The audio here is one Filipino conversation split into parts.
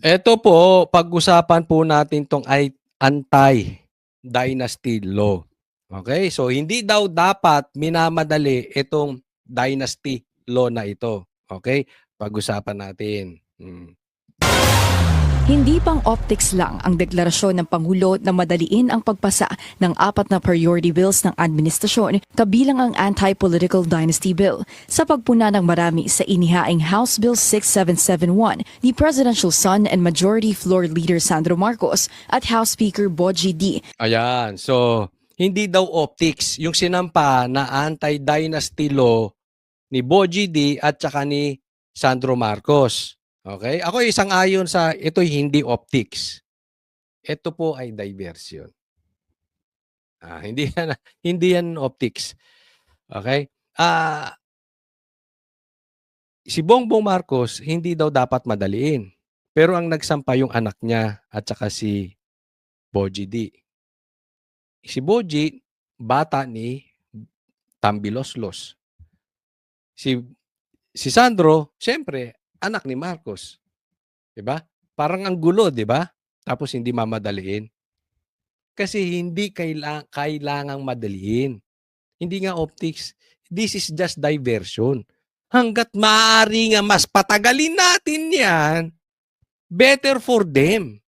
Eto po, pag-usapan po natin 'tong ay anti-dynasty law. Okay, so hindi daw dapat minamadali itong dynasty law na ito. Okay, pag-usapan natin. Hindi pang optics lang ang deklarasyon ng Pangulo na madaliin ang pagpasa ng 4 na priority bills ng administrasyon kabilang ang Anti-Political Dynasty Bill sa pagpuna ng marami sa inihaing House Bill 6771 ni Presidential Son and Majority Floor Leader Sandro Marcos at House Speaker Boji D. Ayan, so hindi daw optics yung sinampa na anti-dynasty law ni Boji D at saka ni Sandro Marcos. Okay? Ako isang-ayon sa ito'y hindi optics. Ito po ay diversion. Hindi yan hindi yan optics. Okay? Si Bongbong Marcos hindi daw dapat madaliin. Pero ang nagsampa yung anak niya at saka si Boji D. Si Boji, bata ni Tambiloslos. Si Sandro, siyempre, anak ni Marcos. 'Di ba? Parang ang gulo, 'di ba? Tapos hindi mamadaliin. Kasi hindi kailangang madaliin. Hindi nga optics. This is just diversion. Hanggat maaari nga mas patagalin natin yan, better for them.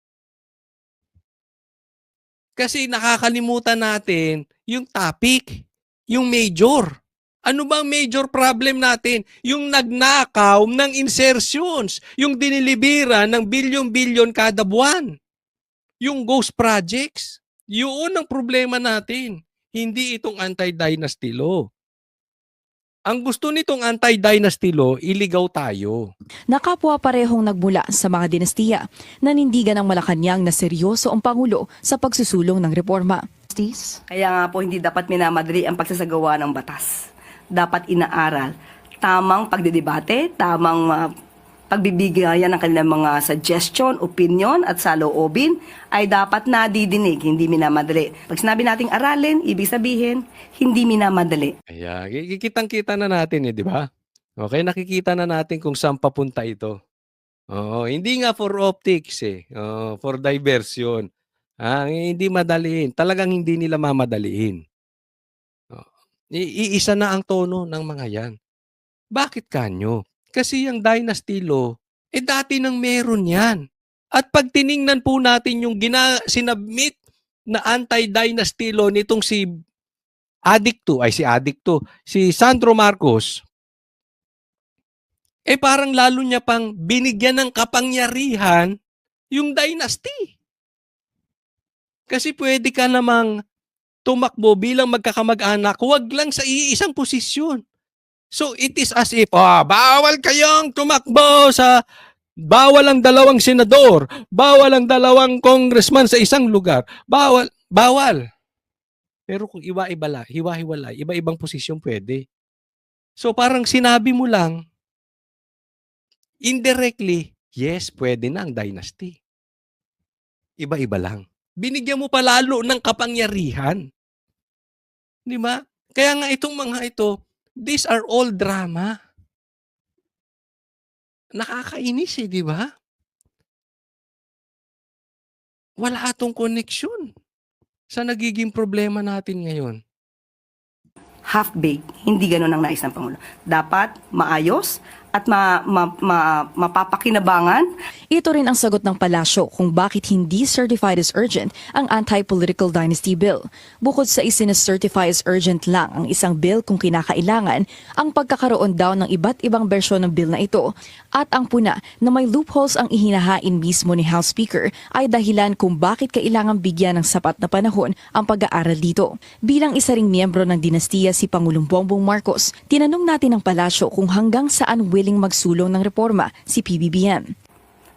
Kasi nakakalimutan natin yung topic, yung major. Ano bang major problem natin? Yung nagnakaw ng insertions, yung dinilibiran ng bilyon-bilyon kada buwan. Yung ghost projects. Yun ang problema natin. Hindi itong anti-dynasty law. Ang gusto nitong anti-dynasty law, iligaw tayo. Nakapwa parehong nagmula sa mga dinastiya, nanindigan ng Malacanang na seryoso ang Pangulo sa pagsusulong ng reforma. Kaya nga po hindi dapat minamadali ang pagsasagawa ng batas. Dapat inaaral. Tamang pagdidebate, tamang pagbibigayan ng kanilang mga suggestion, opinion at saloobin ay dapat nadidinig, hindi minamadali. Pag sinabi nating aralin, ibig sabihin, hindi minamadali. Ayan, kitang-kita na natin di ba? Okay, nakikita na natin kung saan papunta ito. Hindi nga for optics for diversion. Hindi madaliin. Talagang hindi nila mamadaliin. Iisa na ang tono ng mga yan. Bakit kanyo? Kasi yung dynasty law, dati nang meron yan. At pag tiningnan po natin yung sinubmit na anti-dynasty law nitong si Sandro Marcos, parang lalo niya pang binigyan ng kapangyarihan yung dynasty. Kasi pwede ka namang tumakbo bilang magkakamag-anak, huwag lang sa iisang posisyon. So it is as if, bawal kayong tumakbo bawal ang 2 senador, bawal ang 2 congressman sa isang lugar, bawal. Pero kung hiwa-hiwalay, iba-ibang posisyon pwede. So parang sinabi mo lang, indirectly, yes, pwede na ang dynasty. Iba-iba lang. Binigyan mo pa lalo ng kapangyarihan. Di ba? Kaya nga itong mga ito, these are all drama. Nakakainis di ba? Wala atong koneksyon sa nagiging problema natin ngayon. Half-baked, hindi ganun ang nais ng Pangulo. Dapat maayos at mapapakinabangan. Ito rin ang sagot ng palasyo kung bakit hindi certified as urgent ang Anti-Political Dynasty Bill. Bukod sa certify as urgent lang ang isang bill kung kinakailangan, ang pagkakaroon daw ng iba't ibang bersyon ng bill na ito at ang puna na may loopholes ang ihinahain mismo ni House Speaker ay dahilan kung bakit kailangang bigyan ng sapat na panahon ang pag-aaral dito. Bilang isa ring miyembro ng dinastiya si Pangulong Bongbong Marcos, tinanong natin ang palasyo kung hanggang saan willing magsulong ng reforma si PBBM.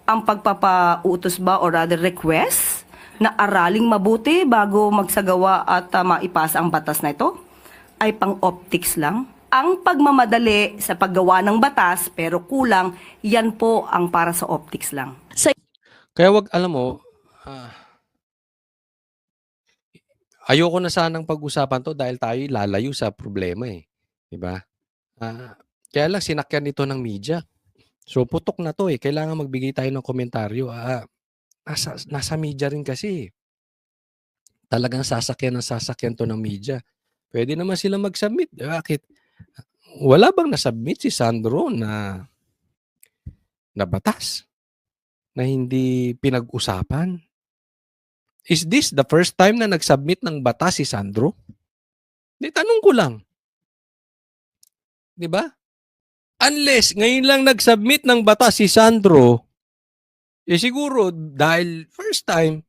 Ang pagpapautos ba or rather request na araling mabuti bago magsagawa at maipasa ang batas na ito ay pang-optics lang. Ang pagmamadali sa paggawa ng batas pero kulang, yan po ang para sa optics lang. Kaya alam mo, ayoko na sanang pag-usapan to dahil tayo lalayo sa problema di ba? Kaya lang sinakyan ito ng media. So putok na 'to, kailangan magbigay tayo ng komentaryo. Nasa media rin kasi. Talagang sasakyan ng sasakyan 'to ng media. Puwede naman silang mag-submit, bakit? Wala bang na-submit si Sandro na batas na hindi pinag-usapan? Is this the first time na nag-submit ng batas si Sandro? 'Di tanong ko lang. 'Di ba? Unless ngayon lang nag-submit ng batas si Sandro, siguro dahil first time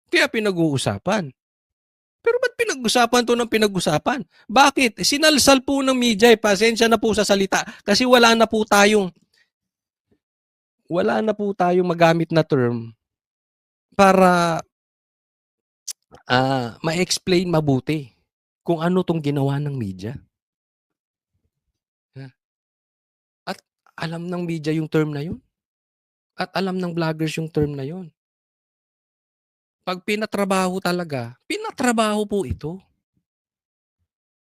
kaya pinag-uusapan. Pero ba't pinag-usapan 'to ng pinag-usapan? Bakit? Sinalsal po ng media, pasensya na po sa salita kasi wala na po tayong magamit na term para ma-explain mabuti kung ano 'tong ginawa ng media. At alam ng media yung term na yun. At alam ng vloggers yung term na yun. 'Pag pinatrabaho talaga, pinatrabaho po ito.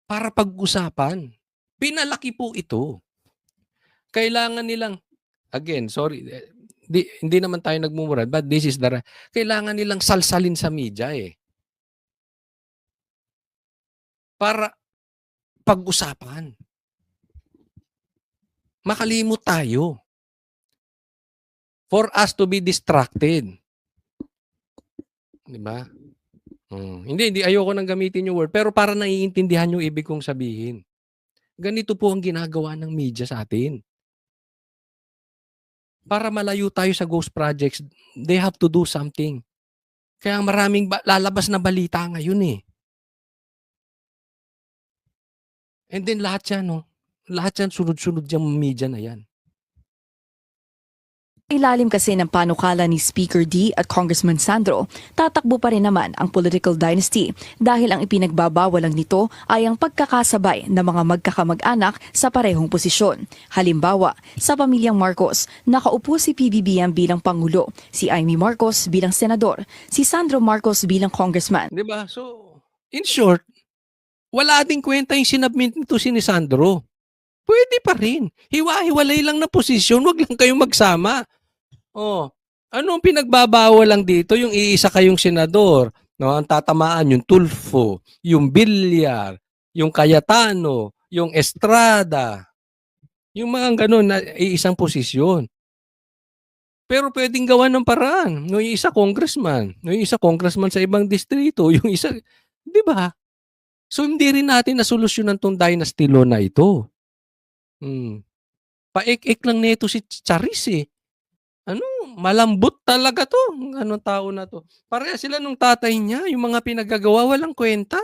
Para pag-usapan. Pinalaki po ito. Kailangan nilang, again, sorry, hindi naman tayo nagmumura, but this is kailangan nilang salsalin sa media para pag-usapan. Makalimot tayo. For us to be distracted. 'Di ba? Hindi ayoko nang gamitin yung word, pero para naiintindihan yung ibig kong sabihin. Ganito po ang ginagawa ng media sa atin. Para malayo tayo sa ghost projects, they have to do something. Kaya maraming lalabas na balita ngayon And then lahat yan sunod-sunod yung media na yan. Ilalim kasi ng panukala ni Speaker D at Congressman Sandro, tatakbo pa rin naman ang political dynasty dahil ang ipinagbabawal lang nito ay ang pagkakasabay ng mga magkakamag-anak sa parehong posisyon. Halimbawa, sa pamilyang Marcos, nakaupo si PBBM bilang Pangulo, si Amy Marcos bilang Senador, si Sandro Marcos bilang Congressman. 'Di ba? So, in short, wala ding kwenta yung sinabmit nito si Sandro. Pwede pa rin. Hiwa-hiwalay lang na posisyon, wag lang kayong magsama. Ano ang pinagbabawal lang dito? Yung iisa kayong senador, no? Ang tatamaan yung Tulfo, yung Villar, yung Cayetano, yung Estrada. Yung mga ganun na iisang posisyon. Pero pwedeng gawa ng paraan. Yung isa congressman, yung isa congressman sa ibang distrito, yung isa, 'di ba? So hindi rin natin nasolusyonan tong dynasty law na ito. Paik-ik lang nito si Charis malambot talaga to. Anong tao na to? Pareha sila nung tatay niya, yung mga pinaggagawa walang kwenta.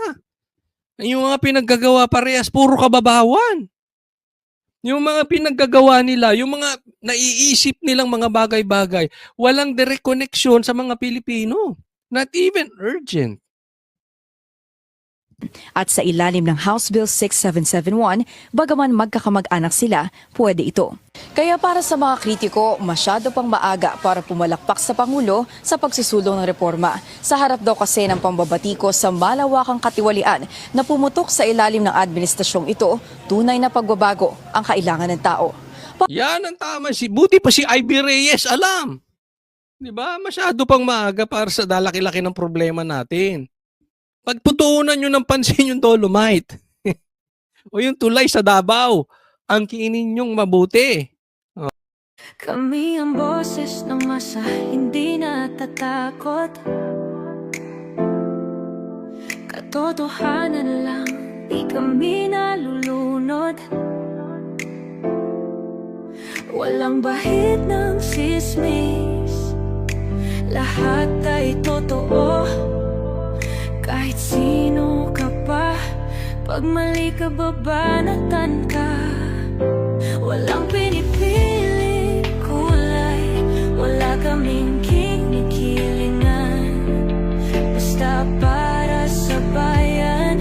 Yung mga pinaggagawa parehas puro kababawan. Yung mga pinaggagawa nila, yung mga naiisip nilang mga bagay-bagay, walang direct connection sa mga Pilipino. Not even urgent. At sa ilalim ng House Bill 6771, bagaman magkakamag-anak sila, pwede ito. Kaya para sa mga kritiko, masyado pang maaga para pumalakpak sa Pangulo sa pagsusulong ng reforma. Sa harap daw kasi ng pambabatiko sa malawakang katiwalian na pumutok sa ilalim ng administrasyong ito, tunay na pagbabago ang kailangan ng tao. Yan ang tama. Buti pa si Ivy Reyes, alam. 'Di ba? Masyado pang maaga para sa dalaki-laki ng problema natin. Pagputuunan nyo ng pansin yung Dolomite o yung tulay sa Davao, ang kiinin nyong mabuti. Kami ang boses ng masa, hindi natatakot. Katotohanan lang, di kami nalulunod. Walang bahid ng sismis, lahat ay totoo. Kahit sino ka pa, pag mali ka babanatan ka. Walang pinipili kulay, wala kaming kinikilingan. Basta para sa bayan,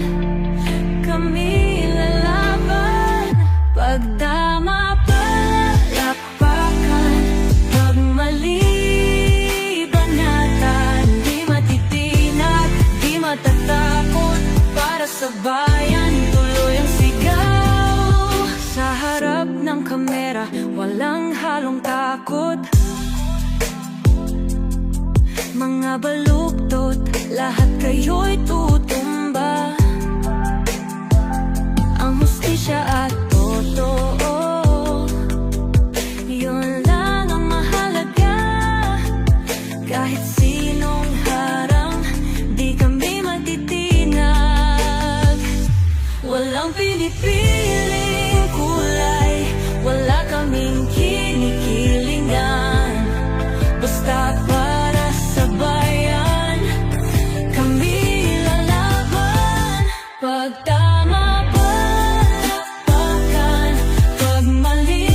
kami lalaban. Pagtama palakpakan, pag mali banatan. Di matitinag, di matatakot, para sa bayan tuloy ang sigaw. Sa harap ng kamera mga baluktot, lahat kayo'y tutumba. Ang hustisya at totoo, yun lang ang mahalaga. Kahit sinong harang, di kami matitinag. Walang pinipiling kulay, wala kaming kinikilingan. Basta para sa bayan, kami lalaban. Pag tama palakpakan, pag mali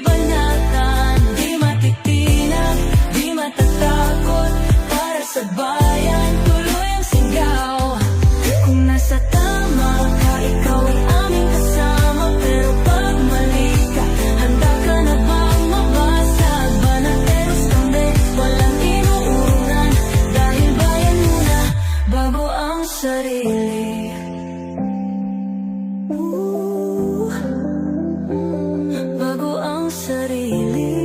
banatan. Di matitinag, di matatakot, para sa bayan tuloy ang sigaw. Kung nasa tama ka, ikaw ay aming kasama. Pero pag mali ka, handa ka na bang mabasag? Banateros kami, walang inuunan, dahil bayan muna bago ang sarili. Bago ang sarili.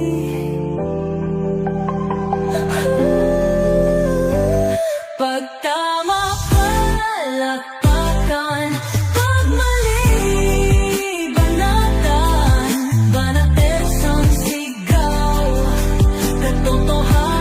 Pag tama palakpakan, pag mali banatan. Banateros ang sigaw, katotohanan